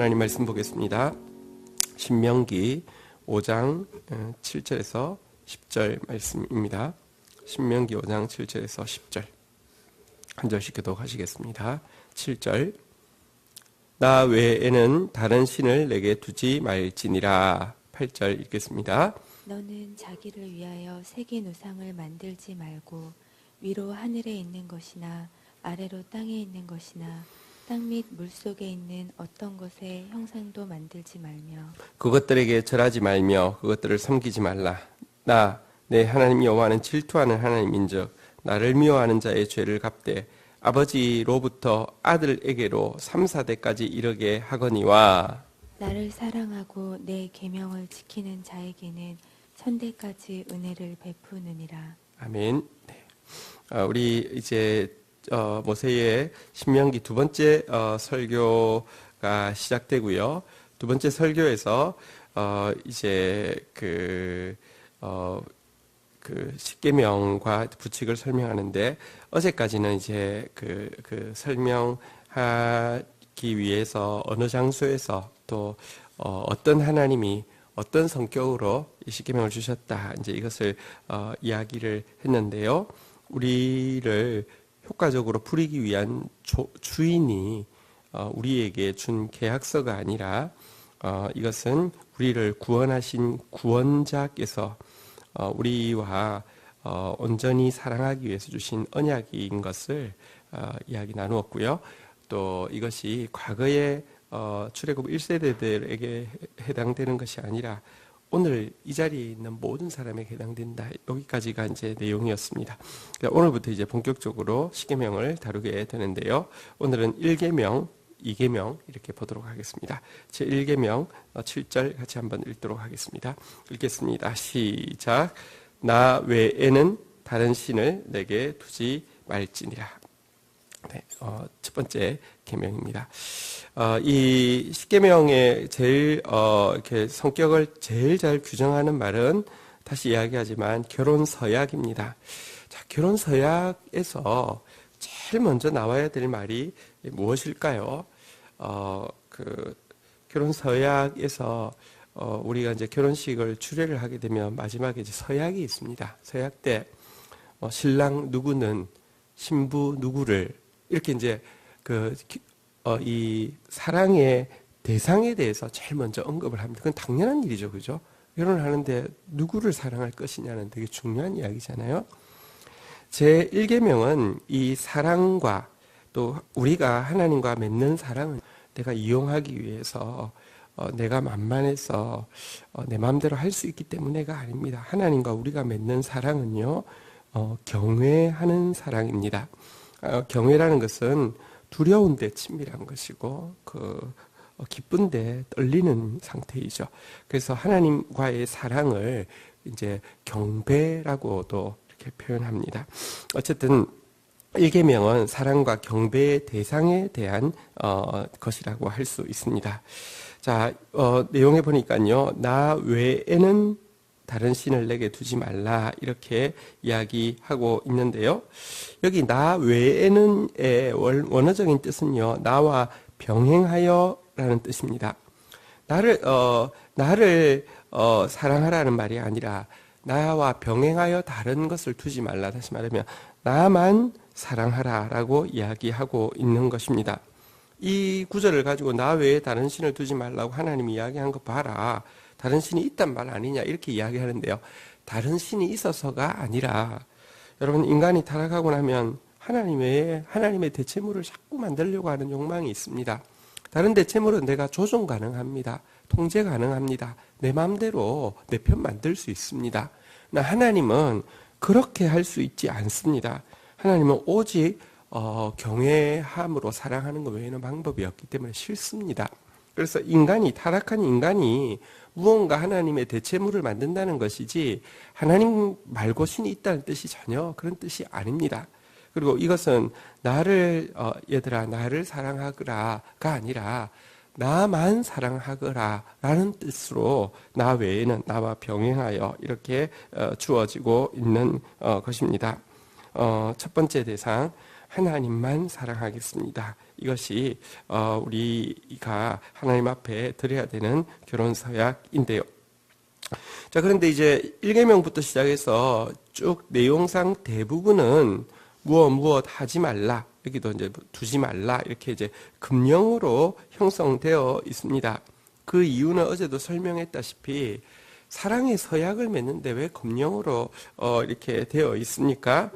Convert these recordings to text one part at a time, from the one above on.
하나님 말씀 보겠습니다. 신명기 5장 7절에서 10절 말씀입니다. 신명기 5장 7절에서 10절 한 절씩 교독하시겠습니다. 7절 나 외에는 다른 신을 내게 두지 말지니라. 8절 읽겠습니다. 너는 자기를 위하여 새긴 우상을 만들지 말고 위로 하늘에 있는 것이나 아래로 땅에 있는 것이나 땅 및 물속에 있는 어떤 것의 형상도 만들지 말며 그것들에게 절하지 말며 그것들을 섬기지 말라. 나 내 하나님 여호와는 질투하는 하나님인즉 나를 미워하는 자의 죄를 갚되 아버지로부터 아들에게로 3, 4대까지 이르게 하거니와 나를 사랑하고 내 계명을 지키는 자에게는 천대까지 은혜를 베푸느니라. 아멘. 네. 우리 이제 모세의 신명기 두 번째 설교가 시작되고요. 두 번째 설교에서 이제 그 십계명과 부칙을 설명하는데 어제까지는 이제 그 설명하기 위해서 어느 장소에서 또 어떤 하나님이 어떤 성격으로 이 십계명을 주셨다 이제 이것을 이야기를 했는데요. 우리를 효과적으로 부리기 위한 주인이 우리에게 준 계약서가 아니라 이것은 우리를 구원하신 구원자께서 우리와 온전히 사랑하기 위해서 주신 언약인 것을 이야기 나누었고요. 또 이것이 과거의 출애굽 1세대들에게 해당되는 것이 아니라 오늘 이 자리에 있는 모든 사람에게 해당된다. 여기까지가 이제 내용이었습니다. 오늘부터 이제 본격적으로 십계명을 다루게 되는데요. 오늘은 1계명, 2계명 이렇게 보도록 하겠습니다. 제 1계명 7절 같이 한번 읽도록 하겠습니다. 읽겠습니다. 시작. 나 외에는 다른 신을 내게 두지 말지니라. 네, 첫 번째 계명입니다. 이 십계명의 제일 이렇게 성격을 제일 잘 규정하는 말은 다시 이야기하지만 결혼 서약입니다. 자, 결혼 서약에서 제일 먼저 나와야 될 말이 무엇일까요? 결혼 서약에서 우리가 이제 결혼식을 주례를 하게 되면 마지막에 이제 서약이 있습니다. 서약 때 신랑 누구는 신부 누구를 이렇게 이제 이 사랑의 대상에 대해서 제일 먼저 언급을 합니다. 그건 당연한 일이죠, 그죠? 결혼을 하는데 누구를 사랑할 것이냐는 되게 중요한 이야기잖아요. 제 1계명은 이 사랑과 또 우리가 하나님과 맺는 사랑은 내가 이용하기 위해서 내가 만만해서 내 마음대로 할 수 있기 때문에가 아닙니다. 하나님과 우리가 맺는 사랑은요, 경외하는 사랑입니다. 경외라는 것은 두려운데 친밀한 것이고 기쁜데 떨리는 상태이죠. 그래서 하나님과의 사랑을 이제 경배라고도 이렇게 표현합니다. 어쨌든 1계명은 사랑과 경배의 대상에 대한 것이라고 할 수 있습니다. 자, 내용에 보니까요. 나 외에는 다른 신을 내게 두지 말라 이렇게 이야기하고 있는데요. 여기 나 외에는의 원어적인 뜻은요. 나와 병행하여라는 뜻입니다. 나를 사랑하라는 말이 아니라 나와 병행하여 다른 것을 두지 말라. 다시 말하면 나만 사랑하라라고 이야기하고 있는 것입니다. 이 구절을 가지고 나 외에 다른 신을 두지 말라고 하나님이 이야기한 거 봐라. 다른 신이 있단 말 아니냐 이렇게 이야기하는데요. 다른 신이 있어서가 아니라 여러분 인간이 타락하고 나면 하나님의 대체물을 자꾸 만들려고 하는 욕망이 있습니다. 다른 대체물은 내가 조종 가능합니다. 통제 가능합니다. 내 마음대로 내 편 만들 수 있습니다. 그러나 하나님은 그렇게 할 수 있지 않습니다. 하나님은 오직 경외함으로 사랑하는 것 외에는 방법이 없기 때문에 싫습니다. 그래서 타락한 인간이 무언가 하나님의 대체물을 만든다는 것이지 하나님 말고 신이 있다는 뜻이 전혀 그런 뜻이 아닙니다. 그리고 이것은 얘들아 나를 사랑하거라가 아니라 나만 사랑하거라라는 뜻으로 나 외에는 나와 병행하여 이렇게 주어지고 있는 것입니다. 첫 번째 대상 하나님만 사랑하겠습니다. 이것이 우리가 하나님 앞에 드려야 되는 결혼 서약인데요. 자, 그런데 이제 1계명부터 시작해서 쭉 내용상 대부분은 무엇 하지 말라, 여기도 이제 두지 말라, 이렇게 이제 금령으로 형성되어 있습니다. 그 이유는 어제도 설명했다시피 사랑의 서약을 맺는데 왜 금령으로 이렇게 되어 있습니까?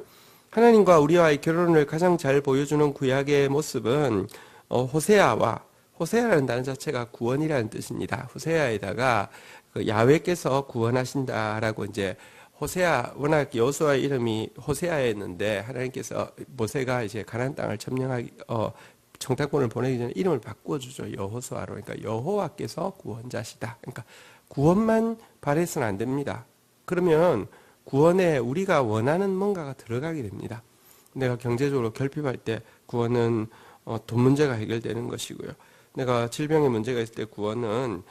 하나님과 우리와의 결혼을 가장 잘 보여주는 구약의 모습은 호세아라는 단어 자체가 구원이라는 뜻입니다. 호세아에다가 그 야훼께서 구원하신다라고 이제 호세아, 워낙 여호수아의 이름이 호세아였는데 하나님께서 모세가 이제 가나안 땅을 점령하기 정탐꾼을 보내기 전에 이름을 바꿔주죠. 여호수아로. 그러니까 여호와께서 구원자시다. 그러니까 구원만 바래서는 안 됩니다. 그러면 구원에 우리가 원하는 뭔가가 들어가게 됩니다. 내가 경제적으로 결핍할 때 구원은 돈 문제가 해결되는 것이고요. 내가 질병의 문제가 있을 때 구원은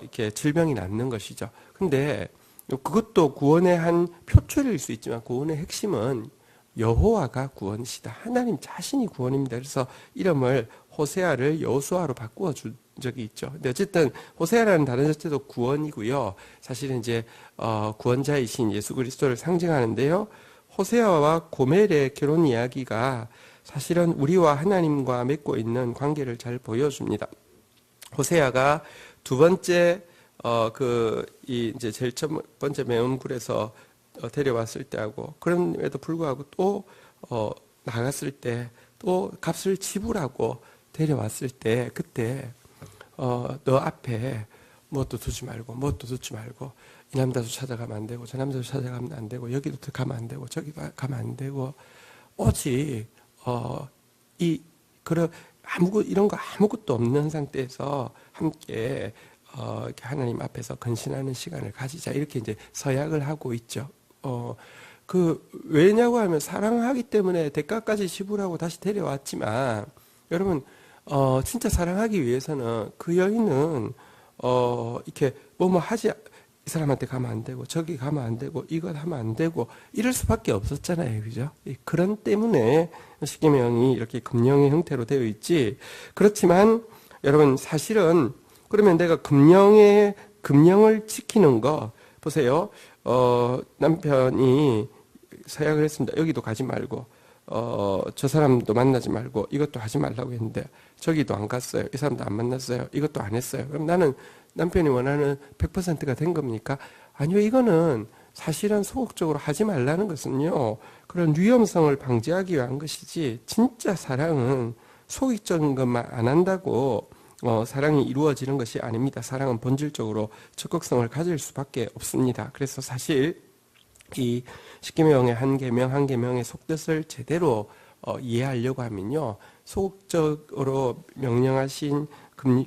이렇게 질병이 낫는 것이죠. 근데 그것도 구원의 한 표출일 수 있지만 구원의 핵심은 여호와가 구원이시다. 하나님 자신이 구원입니다. 그래서 이름을 호세아를 여호수아로 바꾸어 준 적이 있죠. 근데 어쨌든 호세아라는 단어 자체도 구원이고요. 사실은 이제 구원자이신 예수 그리스도를 상징하는데요. 호세아와 고멜의 결혼 이야기가 사실은 우리와 하나님과 맺고 있는 관계를 잘 보여줍니다. 호세아가 두 번째 이제 제일 첫 번째 매운굴에서 데려왔을 때하고, 그럼에도 불구하고 또 나갔을 때 또 값을 지불하고 데려왔을 때, 그때 너 앞에 뭣도 두지 말고 이 남자도 찾아가면 안 되고 저 남자도 찾아가면 안 되고 여기도 가면 안 되고 저기도 가면 안 되고 오직 이런 거 아무것도 없는 상태에서 함께 이렇게 하나님 앞에서 근신하는 시간을 가지자, 이렇게 이제 서약을 하고 있죠. 왜냐고 하면 사랑하기 때문에 대가까지 지불하고 다시 데려왔지만, 여러분, 진짜 사랑하기 위해서는 그 여인은, 이렇게 이 사람한테 가면 안 되고, 저기 가면 안 되고, 이것 하면 안 되고, 이럴 수밖에 없었잖아요. 그죠? 그런 때문에 십계명이 이렇게 금령의 형태로 되어 있지. 그렇지만, 여러분, 사실은, 그러면 내가 금령을 지키는 거, 보세요. 남편이 서약을 했습니다. 여기도 가지 말고, 저 사람도 만나지 말고, 이것도 하지 말라고 했는데, 저기도 안 갔어요. 이 사람도 안 만났어요. 이것도 안 했어요. 그럼 나는 남편이 원하는 100%가 된 겁니까? 아니요, 이거는 사실은 소극적으로 하지 말라는 것은요, 그런 위험성을 방지하기 위한 것이지, 진짜 사랑은 소극적인 것만 안 한다고 사랑이 이루어지는 것이 아닙니다. 사랑은 본질적으로 적극성을 가질 수밖에 없습니다. 그래서 사실 이 십계명의 한 계명의 속뜻을 제대로 이해하려고 하면요, 소극적으로 명령하신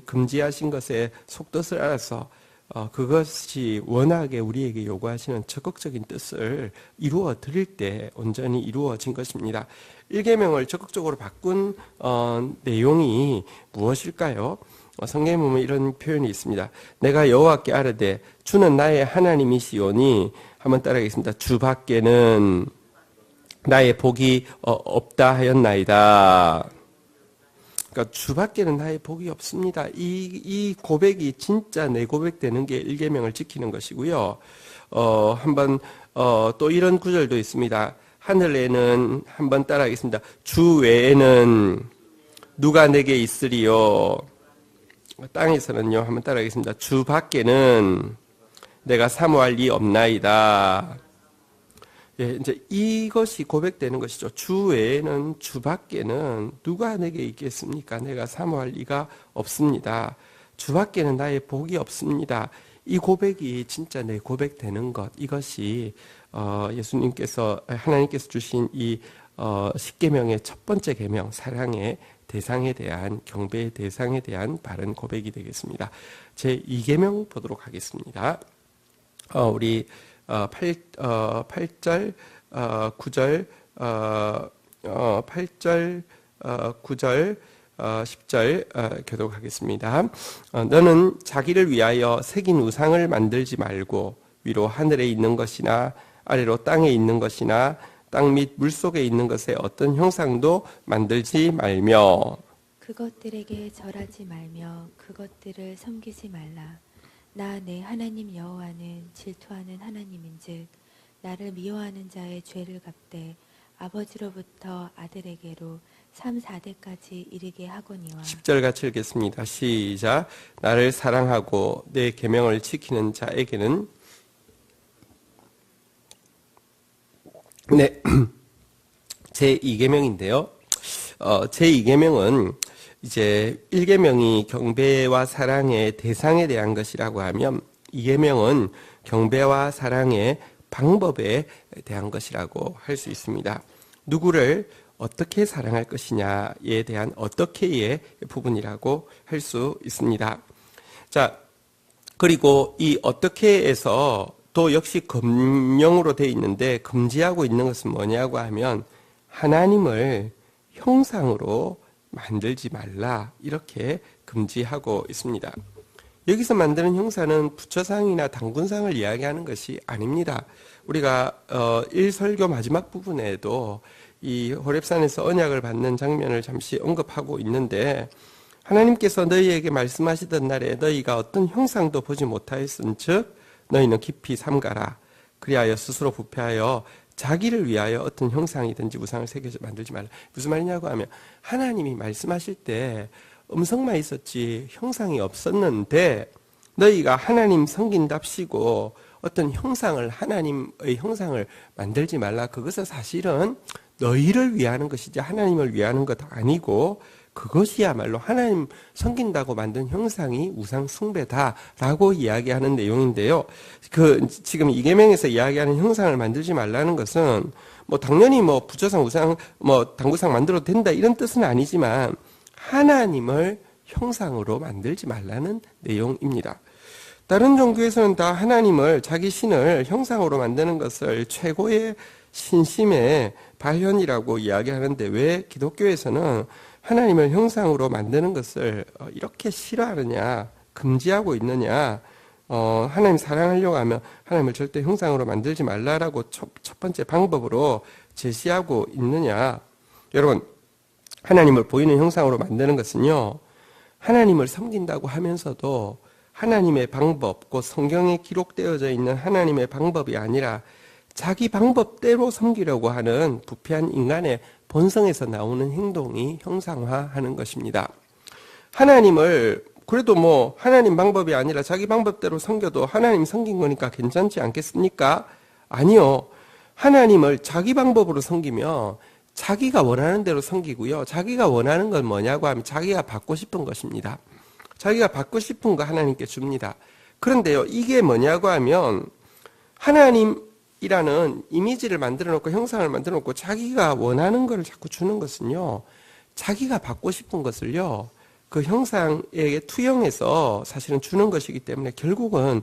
금지하신 것의 속뜻을 알아서 그것이 원하게 우리에게 요구하시는 적극적인 뜻을 이루어 드릴 때 온전히 이루어진 것입니다. 1계명을 적극적으로 바꾼 내용이 무엇일까요? 성경에 보면 이런 표현이 있습니다. 내가 여호와께 아뢰되 주는 나의 하나님이시오니, 한번 따라하겠습니다. 주 밖에는 나의 복이 없다 하였나이다. 그러니까 주 밖에는 나의 복이 없습니다. 이 고백이 진짜 내 고백되는 게 1계명을 지키는 것이고요. 한번 또 이런 구절도 있습니다. 하늘에는, 한번 따라하겠습니다. 주 외에는 누가 내게 있으리요. 땅에서는요, 한번 따라하겠습니다. 주 밖에는 내가 사모할 리 없나이다. 예, 이제 이것이 고백되는 것이죠. 주 외에는, 주 밖에는 누가 내게 있겠습니까? 내가 사모할 리가 없습니다. 주 밖에는 나의 복이 없습니다. 이 고백이 진짜 내 고백되는 것, 이것이 하나님께서 주신 이 십계명의 첫 번째 계명, 사랑의 대상에 대한, 경배의 대상에 대한 바른 고백이 되겠습니다. 제 2계명 보도록 하겠습니다. 우리 8절, 9절, 8절, 9절, 10절 교독하겠습니다. 너는 자기를 위하여 새긴 우상을 만들지 말고 위로 하늘에 있는 것이나 아래로 땅에 있는 것이나 땅 및 물속에 있는 것에 어떤 형상도 만들지 말며. 그것들에게 절하지 말며 그것들을 섬기지 말라. 나 내 하나님 여호와는 질투하는 하나님인즉 나를 미워하는 자의 죄를 갚되 아버지로부터 아들에게로 3, 4대까지 이르게 하거니와. 10절 같이 읽겠습니다. 시작. 나를 사랑하고 내 계명을 지키는 자에게는 네, 제2계명인데요. 제2계명은 이제 1계명이 경배와 사랑의 대상에 대한 것이라고 하면 2계명은 경배와 사랑의 방법에 대한 것이라고 할 수 있습니다. 누구를 어떻게 사랑할 것이냐에 대한 어떻게의 부분이라고 할 수 있습니다. 자, 그리고 이 어떻게에서 또 역시 금령으로 되어 있는데 금지하고 있는 것은 뭐냐고 하면 하나님을 형상으로 만들지 말라 이렇게 금지하고 있습니다. 여기서 만드는 형상은 부처상이나 당군상을 이야기하는 것이 아닙니다. 우리가 1설교 마지막 부분에도 이 호렙산에서 언약을 받는 장면을 잠시 언급하고 있는데 하나님께서 너희에게 말씀하시던 날에 너희가 어떤 형상도 보지 못하였은즉 너희는 깊이 삼가라. 그리하여 스스로 부패하여 자기를 위하여 어떤 형상이든지 우상을 새겨서 만들지 말라. 무슨 말이냐고 하면 하나님이 말씀하실 때 음성만 있었지 형상이 없었는데 너희가 하나님 섬긴답시고 어떤 형상을 하나님의 형상을 만들지 말라. 그것은 사실은 너희를 위하는 것이지 하나님을 위하는 것 아니고 그것이야말로 하나님 섬긴다고 만든 형상이 우상 숭배다라고 이야기하는 내용인데요. 지금 이계명에서 이야기하는 형상을 만들지 말라는 것은 당연히 부처상 우상 당구상 만들어도 된다 이런 뜻은 아니지만 하나님을 형상으로 만들지 말라는 내용입니다. 다른 종교에서는 다 하나님을 자기 신을 형상으로 만드는 것을 최고의 신심의 발현이라고 이야기하는데 왜 기독교에서는 하나님을 형상으로 만드는 것을 이렇게 싫어하느냐, 금지하고 있느냐, 하나님 사랑하려고 하면 하나님을 절대 형상으로 만들지 말라라고 첫 번째 방법으로 제시하고 있느냐. 여러분, 하나님을 보이는 형상으로 만드는 것은요, 하나님을 섬긴다고 하면서도 하나님의 방법, 곧 성경에 기록되어져 있는 하나님의 방법이 아니라 자기 방법대로 섬기려고 하는 부패한 인간의 본성에서 나오는 행동이 형상화하는 것입니다. 하나님을 그래도 하나님 방법이 아니라 자기 방법대로 섬겨도 하나님 섬긴 거니까 괜찮지 않겠습니까? 아니요. 하나님을 자기 방법으로 섬기면 자기가 원하는 대로 섬기고요. 자기가 원하는 건 뭐냐고 하면 자기가 받고 싶은 것입니다. 자기가 받고 싶은 거 하나님께 줍니다. 그런데요, 이게 뭐냐고 하면 하나님이라는 이미지를 만들어 놓고 형상을 만들어 놓고 자기가 원하는 것을 자꾸 주는 것은요, 자기가 받고 싶은 것을요, 그 형상에게 투영해서 사실은 주는 것이기 때문에 결국은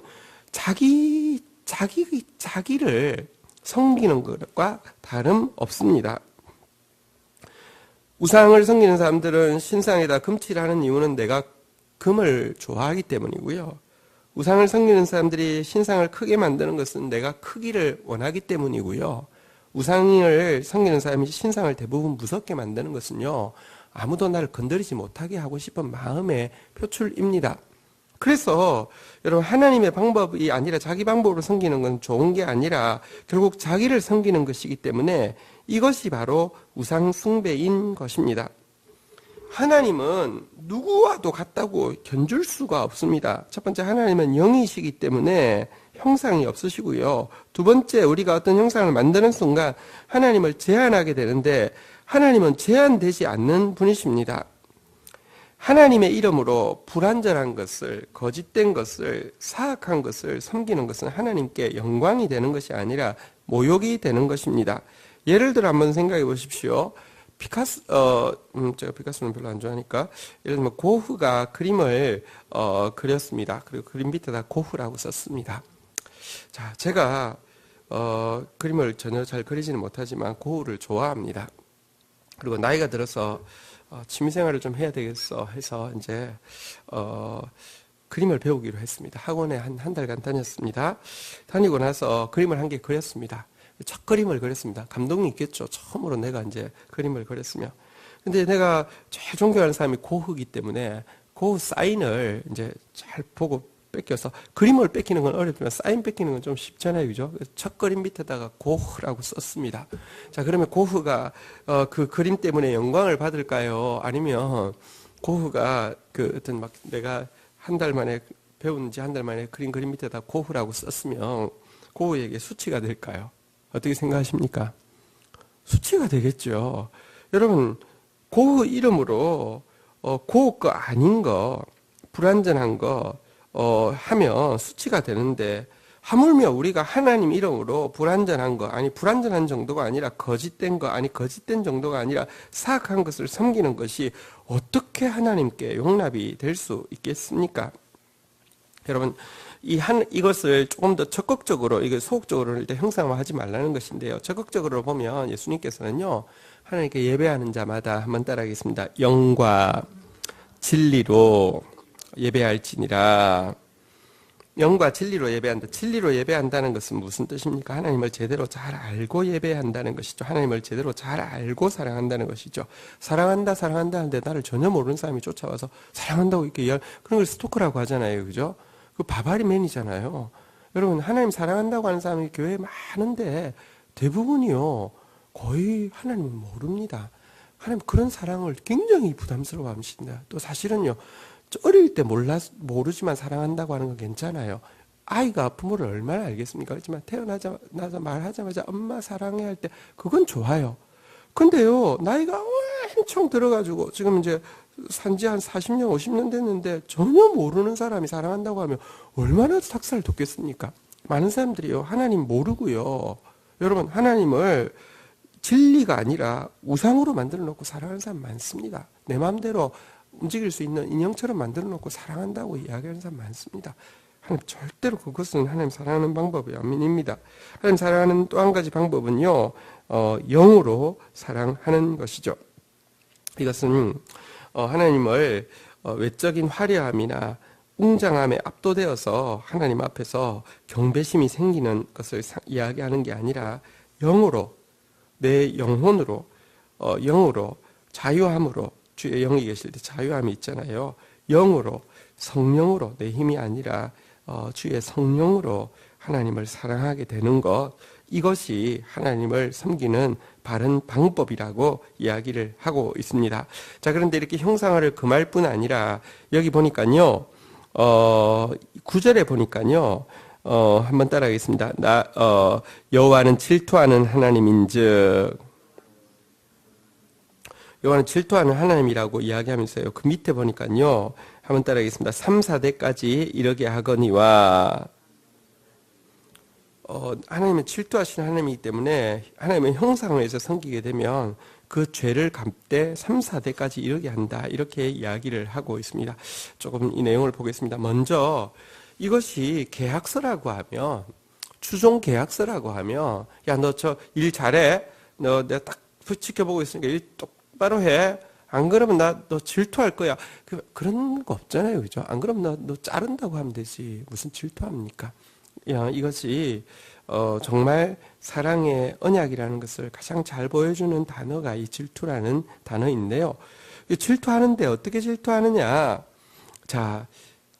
자기를 섬기는 것과 다름없습니다. 우상을 섬기는 사람들은 신상에다 금칠을 하는 이유는 내가 금을 좋아하기 때문이고요. 우상을 섬기는 사람들이 신상을 크게 만드는 것은 내가 크기를 원하기 때문이고요. 우상을 섬기는 사람이 신상을 대부분 무섭게 만드는 것은요, 아무도 나를 건드리지 못하게 하고 싶은 마음의 표출입니다. 그래서 여러분, 하나님의 방법이 아니라 자기 방법으로 섬기는 건 좋은 게 아니라 결국 자기를 섬기는 것이기 때문에 이것이 바로 우상 숭배인 것입니다. 하나님은 누구와도 같다고 견줄 수가 없습니다. 첫 번째, 하나님은 영이시기 때문에 형상이 없으시고요. 두 번째, 우리가 어떤 형상을 만드는 순간 하나님을 제한하게 되는데 하나님은 제한되지 않는 분이십니다. 하나님의 이름으로 불완전한 것을, 거짓된 것을, 사악한 것을 섬기는 것은 하나님께 영광이 되는 것이 아니라 모욕이 되는 것입니다. 예를 들어 한번 생각해 보십시오. 제가 피카소는 별로 안 좋아하니까, 예를 들면 고흐가 그림을 그렸습니다. 그리고 그림 밑에다 고흐라고 썼습니다. 자, 제가 그림을 전혀 잘 그리지는 못하지만 고흐를 좋아합니다. 그리고 나이가 들어서 취미생활을 좀 해야 되겠어 해서 이제 그림을 배우기로 했습니다. 학원에 한 달간 다녔습니다. 다니고 나서 그림을 한 개 그렸습니다. 첫 그림을 그렸습니다. 감동이 있겠죠. 처음으로 내가 이제 그림을 그렸으며. 근데 내가 제일 존경하는 사람이 고흐기 때문에 고흐 사인을 이제 잘 보고 뺏겨서 그림을 뺏기는 건 어렵지만 사인 뺏기는 건 좀 쉽잖아요, 그죠? 그래서 첫 그림 밑에다가 고흐라고 썼습니다. 자, 그러면 고흐가 그 그림 때문에 영광을 받을까요? 아니면 고흐가 그 어떤 막 내가 한 달 만에 배운 지 한 달 만에 그림 밑에다 고흐라고 썼으면 고흐에게 수치가 될까요? 어떻게 생각하십니까? 수치가 되겠죠. 여러분, 고흐 이름으로 고흐 거 아닌 거, 불완전한 거 하면 수치가 되는데 하물며 우리가 하나님 이름으로 불완전한 거, 아니 불완전한 정도가 아니라 거짓된 거, 아니 거짓된 정도가 아니라 사악한 것을 섬기는 것이 어떻게 하나님께 용납이 될 수 있겠습니까? 여러분, 이것을 조금 더 적극적으로, 이게 소극적으로 일단 형상화하지 말라는 것인데요. 적극적으로 보면 예수님께서는요, 하나님께 예배하는 자마다 한번 따라하겠습니다. 영과 진리로 예배할지니라. 영과 진리로 예배한다. 진리로 예배한다는 것은 무슨 뜻입니까? 하나님을 제대로 잘 알고 예배한다는 것이죠. 하나님을 제대로 잘 알고 사랑한다는 것이죠. 사랑한다 하는데 나를 전혀 모르는 사람이 쫓아와서 사랑한다고 이렇게 그런 걸 스토커라고 하잖아요. 그죠? 그 바바리맨이잖아요. 여러분, 하나님 사랑한다고 하는 사람이 교회에 많은데 대부분이요, 거의 하나님을 모릅니다. 하나님 그런 사랑을 굉장히 부담스러워 하십니다. 또 사실은요, 어릴 때 모르지만 사랑한다고 하는 건 괜찮아요. 아이가 부모를 얼마나 알겠습니까? 그렇지만 태어나자 말하자마자 엄마 사랑해 할 때 그건 좋아요. 근데요, 나이가 엄청 들어가지고 지금 이제 산지 한 40년, 50년 됐는데 전혀 모르는 사람이 사랑한다고 하면 얼마나 삭살 돋겠습니까? 많은 사람들이요, 하나님 모르고요. 여러분, 하나님을 진리가 아니라 우상으로 만들어 놓고 사랑하는 사람 많습니다. 내 마음대로 움직일 수 있는 인형처럼 만들어 놓고 사랑한다고 이야기하는 사람 많습니다. 하나님 절대로 그것은 하나님 사랑하는 방법이 아닙니다. 하나님 사랑하는 또 한 가지 방법은요, 영으로 사랑하는 것이죠. 이것은 하나님을 외적인 화려함이나 웅장함에 압도되어서 하나님 앞에서 경배심이 생기는 것을 이야기하는 게 아니라 영으로, 내 영혼으로, 영으로, 자유함으로, 주의 영이 계실 때 자유함이 있잖아요. 영으로, 성령으로, 내 힘이 아니라 주의 성령으로 하나님을 사랑하게 되는 것, 이것이 하나님을 섬기는 바른 방법이라고 이야기를 하고 있습니다. 자, 그런데 이렇게 형상화를 금할 뿐 아니라 여기 보니까요, 9절에 보니까요, 한번 따라하겠습니다. 여호와는 질투하는 하나님인즉, 여호와는 질투하는 하나님이라고 이야기하면서요, 그 밑에 보니까요, 한번 따라하겠습니다. 3, 4대까지 이르게 하거니와, 하나님은 질투하시는 하나님이기 때문에 하나님의 형상을 해서 섬기게 되면 그 죄를 갚되 3, 4대까지 이르게 한다, 이렇게 이야기를 하고 있습니다. 조금 이 내용을 보겠습니다. 먼저 이것이 계약서라고 하면, 추종 계약서라고 하면, 야, 너 저 일 잘해, 너 내가 딱 지켜보고 있으니까 일 똑바로 해, 안 그러면 너 질투할 거야, 그런 거 없잖아요. 그죠? 안 그러면 너 자른다고 하면 되지, 무슨 질투합니까? 야, 이것이 정말 사랑의 언약이라는 것을 가장 잘 보여주는 단어가 이 질투라는 단어인데요. 이 질투하는데 어떻게 질투하느냐? 자,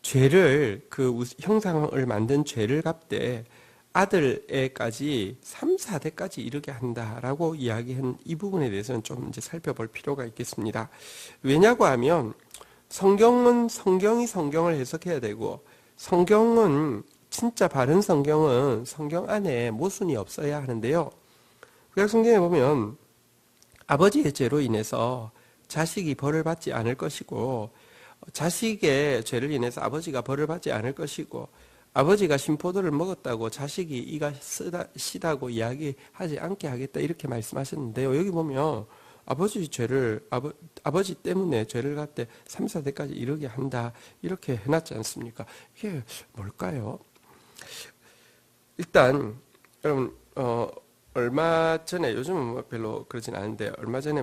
죄를, 그 형상을 만든 죄를 갚되 아들에까지 3, 4대까지 이르게 한다라고 이야기한 이 부분에 대해서는 좀 이제 살펴볼 필요가 있겠습니다. 왜냐고 하면 성경은 성경이 성경을 해석해야 되고, 성경은 진짜 바른 성경은 성경 안에 모순이 없어야 하는데요. 구약 성경에 보면 아버지의 죄로 인해서 자식이 벌을 받지 않을 것이고, 자식의 죄를 인해서 아버지가 벌을 받지 않을 것이고, 아버지가 신포도를 먹었다고 자식이 이가 시다고 이야기하지 않게 하겠다, 이렇게 말씀하셨는데요. 여기 보면 아버지 죄를, 아버지 때문에 죄를 갖되 3, 4대까지 이르게 한다, 이렇게 해놨지 않습니까? 이게 뭘까요? 일단 여러분, 얼마 전에, 요즘은 뭐 별로 그러진 않은데, 얼마 전에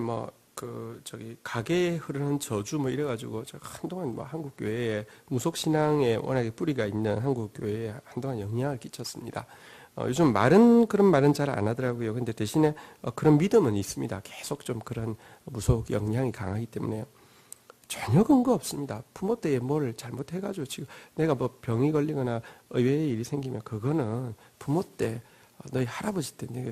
가게에 흐르는 저주 이래가지고 제가 한동안 한국 교회에, 무속 신앙에 워낙에 뿌리가 있는 한국 교회에 한동안 영향을 끼쳤습니다. 요즘 그런 말은 잘 안 하더라고요. 근데 대신에 그런 믿음은 있습니다. 계속 좀 그런 무속 영향이 강하기 때문에요. 전혀 근거 없습니다. 부모 때에 뭘 잘못해가지고 지금 내가 뭐 병이 걸리거나 의외의 일이 생기면 그거는 부모 때 너희 할아버지 때 내가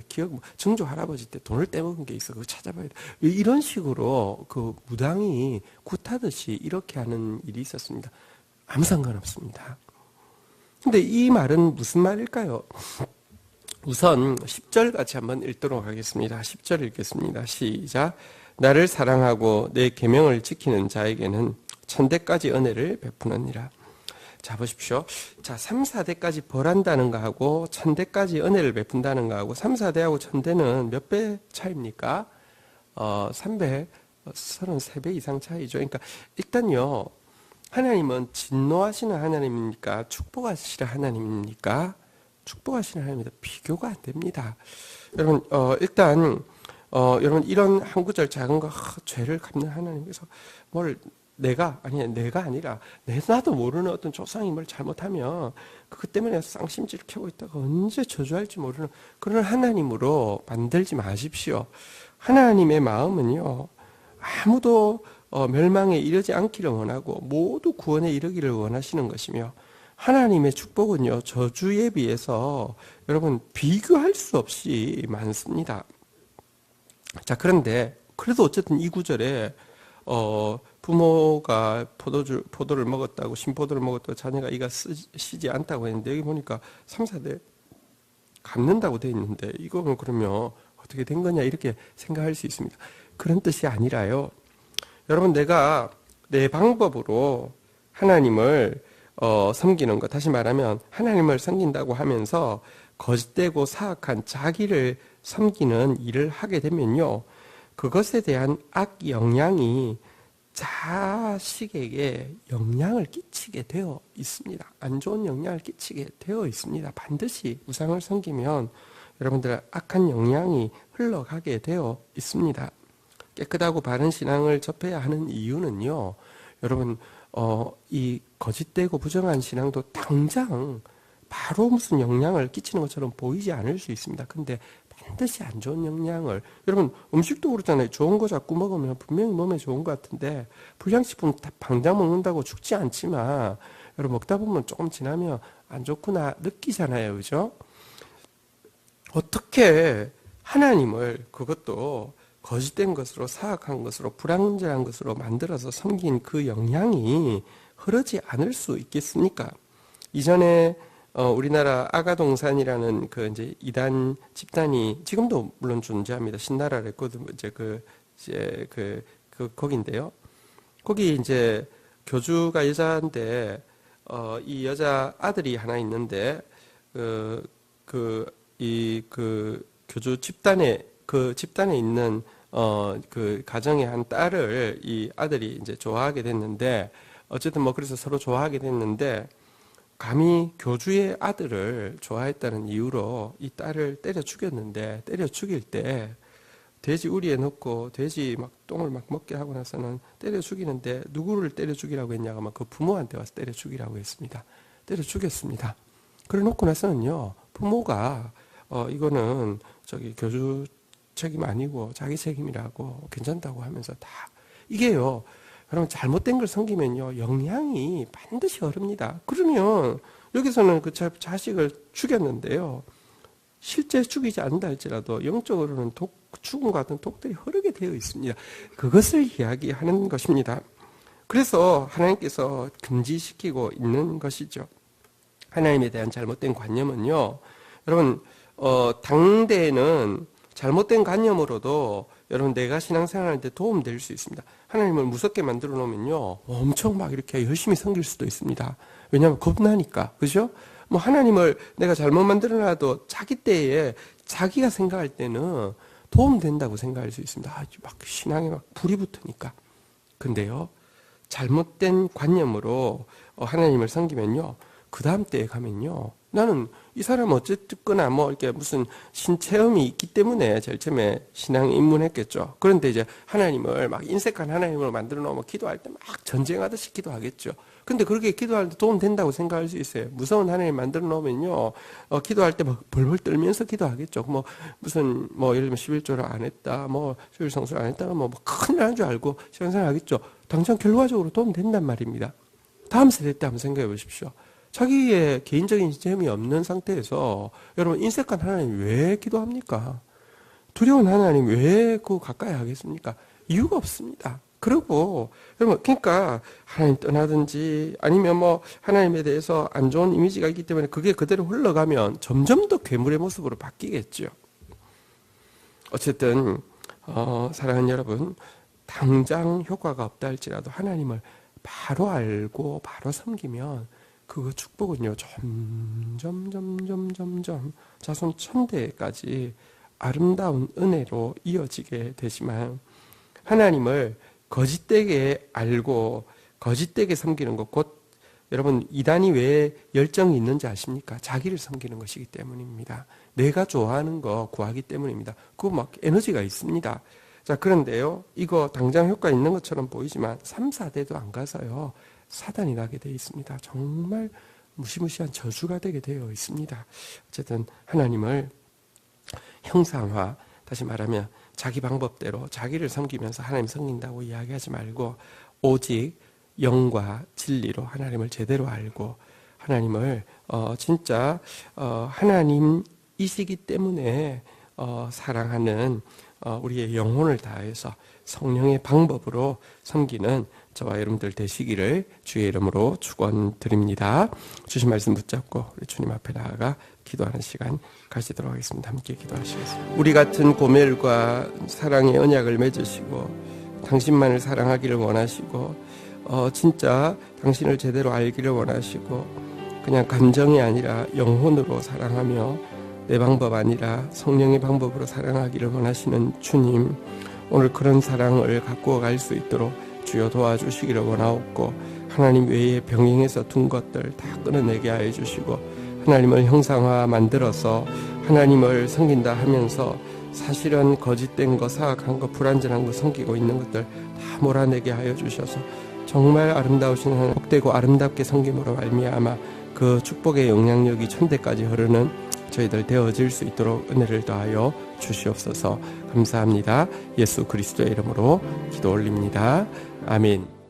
증조 할아버지 때 돈을 떼먹은 게 있어. 그거 찾아봐야 돼. 이런 식으로 그 무당이 굿하듯이 이렇게 하는 일이 있었습니다. 아무 상관없습니다. 근데 이 말은 무슨 말일까요? 우선 10절 같이 한번 읽도록 하겠습니다. 10절 읽겠습니다. 시작. 나를 사랑하고 내 계명을 지키는 자에게는 천대까지 은혜를 베푸느니라. 자, 보십시오. 자, 3, 4대까지 벌한다는 거하고 천대까지 은혜를 베푼다는 거하고 3, 4대하고 천대는 몇 배 차이입니까? 333배 이상 차이죠. 그러니까 일단요. 하나님은 진노하시는 하나님입니까? 축복하시는 하나님입니까? 축복하시는 하나님입니다. 비교가 안 됩니다. 여러분, 일단 여러분 이런 한 구절 작은 거 죄를 갚는 하나님께서 내가 아니라 나도 모르는 어떤 조상이 뭘 잘못하면 그것 때문에 쌍심질 켜고 있다가 언제 저주할지 모르는 그런 하나님으로 만들지 마십시오. 하나님의 마음은요 아무도 멸망에 이르지 않기를 원하고 모두 구원에 이르기를 원하시는 것이며 하나님의 축복은요 저주에 비해서 여러분 비교할 수 없이 많습니다. 자, 그런데 그래도 어쨌든 이 구절에 부모가 포도를 먹었다고 신포도를 먹었다고 자녀가 이가 쓰지 않다고 했는데 여기 보니까 3, 4대 갚는다고 돼 있는데 이거는 그러면 어떻게 된 거냐 이렇게 생각할 수 있습니다. 그런 뜻이 아니라요. 여러분 내가 내 방법으로 하나님을 섬기는 것, 다시 말하면 하나님을 섬긴다고 하면서 거짓되고 사악한 자기를 섬기는 일을 하게 되면요. 그것에 대한 악 영향이 자식에게 영향을 끼치게 되어 있습니다. 안 좋은 영향을 끼치게 되어 있습니다. 반드시 우상을 섬기면 여러분들 악한 영향이 흘러가게 되어 있습니다. 깨끗하고 바른 신앙을 접해야 하는 이유는요. 여러분 이 거짓되고 부정한 신앙도 당장 바로 무슨 영향을 끼치는 것처럼 보이지 않을 수 있습니다. 근데 반드시 안 좋은 영향을 여러분 음식도 그렇잖아요. 좋은 거 자꾸 먹으면 분명히 몸에 좋은 것 같은데 불량식품 당장 먹는다고 죽지 않지만 여러분 먹다 보면 조금 지나면 안 좋구나 느끼잖아요. 그죠? 어떻게 하나님을 그것도 거짓된 것으로 사악한 것으로 불완전한 것으로 만들어서 섬긴 그 영향이 흐르지 않을 수 있겠습니까? 이전에 우리나라 아가동산이라는 그 이제 이단 집단이 지금도 물론 존재합니다. 신나라 레코드 거긴데요. 거기 이제 교주가 여자인데 이 여자 아들이 하나 있는데 교주 집단에 그 집단에 있는 그 가정의 한 딸을 이 아들이 이제 좋아하게 됐는데 어쨌든 뭐 그래서 서로 좋아하게 됐는데 감히 교주의 아들을 좋아했다는 이유로 이 딸을 때려 죽였는데 때려 죽일 때 돼지 우리에 넣고 돼지 막 똥을 막 먹게 하고 나서는 때려 죽이는데 누구를 때려 죽이라고 했냐고 하면 그 부모한테 와서 때려 죽이라고 했습니다. 때려 죽였습니다. 그래 놓고 나서는요 부모가 이거는 저기 교주 책임 아니고 자기 책임이라고 괜찮다고 하면서 다 이게요. 여러분 잘못된 걸 섬기면요 영향이 반드시 흐릅니다. 그러면 여기서는 그 자식을 죽였는데요. 실제 죽이지 않는다 할지라도 영적으로는 죽음과 같은 독들이 흐르게 되어 있습니다. 그것을 이야기하는 것입니다. 그래서 하나님께서 금지시키고 있는 것이죠. 하나님에 대한 잘못된 관념은요. 여러분 당대에는 잘못된 관념으로도 여러분 내가 신앙생활할 때 도움될 수 있습니다. 하나님을 무섭게 만들어 놓으면요 엄청 막 이렇게 열심히 섬길 수도 있습니다. 왜냐하면 겁나니까. 그죠? 뭐 하나님을 내가 잘못 만들어 놔도 자기 때에 자기가 생각할 때는 도움된다고 생각할 수 있습니다. 막 신앙에 막 불이 붙으니까. 근데요 잘못된 관념으로 하나님을 섬기면요 그 다음 때에 가면요 나는 이 사람 어쨌거나 뭐 이렇게 무슨 신체험이 있기 때문에 제일 처음에 신앙에 입문했겠죠. 그런데 이제 하나님을 막 인색한 하나님을 만들어 놓으면 기도할 때 막 전쟁하듯이 기도하겠죠. 근데 그렇게 기도할 때 도움 된다고 생각할 수 있어요. 무서운 하나님 만들어 놓으면요, 기도할 때 막 벌벌 떨면서 기도하겠죠. 뭐, 무슨, 뭐, 예를 들면 11조를 안 했다, 뭐, 주일 성수를 안 했다가 뭐, 큰일 나는 줄 알고 생각하겠죠. 당장 결과적으로 도움 된단 말입니다. 다음 세대 때 한번 생각해 보십시오. 자기의 개인적인 재미 없는 상태에서 여러분 인색한 하나님 왜 기도합니까? 두려운 하나님 왜 그 가까이 하겠습니까? 이유가 없습니다. 그리고 여러분 그러니까 하나님 떠나든지 아니면 뭐 하나님에 대해서 안 좋은 이미지가 있기 때문에 그게 그대로 흘러가면 점점 더 괴물의 모습으로 바뀌겠죠. 어쨌든 사랑하는 여러분, 당장 효과가 없다 할지라도 하나님을 바로 알고 바로 섬기면 그 축복은요 점점 자손 천대까지 아름다운 은혜로 이어지게 되지만, 하나님을 거짓되게 알고 거짓되게 섬기는 것, 곧 여러분 이단이 왜 열정이 있는지 아십니까? 자기를 섬기는 것이기 때문입니다. 내가 좋아하는 거 구하기 때문입니다. 그거 막 에너지가 있습니다. 자, 그런데요, 이거 당장 효과 있는 것처럼 보이지만 3, 4대도 안 가서요 사단이 나게 되어 있습니다. 정말 무시무시한 저주가 되게 되어 있습니다. 어쨌든 하나님을 형상화, 다시 말하면 자기 방법대로 자기를 섬기면서 하나님 섬긴다고 이야기하지 말고 오직 영과 진리로 하나님을 제대로 알고 하나님을 진짜 하나님이시기 때문에 사랑하는 우리의 영혼을 다해서 성령의 방법으로 섬기는 저와 여러분들 되시기를 주의 이름으로 축원드립니다. 주신 말씀 붙잡고 우리 주님 앞에 나아가 기도하는 시간 가지도록 하겠습니다. 함께 기도하시겠습니다. 우리 같은 고멜과 사랑의 언약을 맺으시고 당신만을 사랑하기를 원하시고 진짜 당신을 제대로 알기를 원하시고 그냥 감정이 아니라 영혼으로 사랑하며 내 방법 아니라 성령의 방법으로 사랑하기를 원하시는 주님, 오늘 그런 사랑을 갖고 갈 수 있도록 주여 도와주시기를 원하옵고, 하나님 외에 병행해서 둔 것들 다 끊어내게 하여 주시고, 하나님을 형상화 만들어서 하나님을 섬긴다 하면서 사실은 거짓된 거, 사악한 거, 불완전한 거 섬기고 있는 것들 다 몰아내게 하여 주셔서 정말 아름다우신 하나님, 복되고 아름답게 섬김으로 말미암아 그 축복의 영향력이 천대까지 흐르는 저희들 되어질 수 있도록 은혜를 더하여 주시옵소서. 감사합니다. 예수 그리스도의 이름으로 기도 올립니다. 아멘.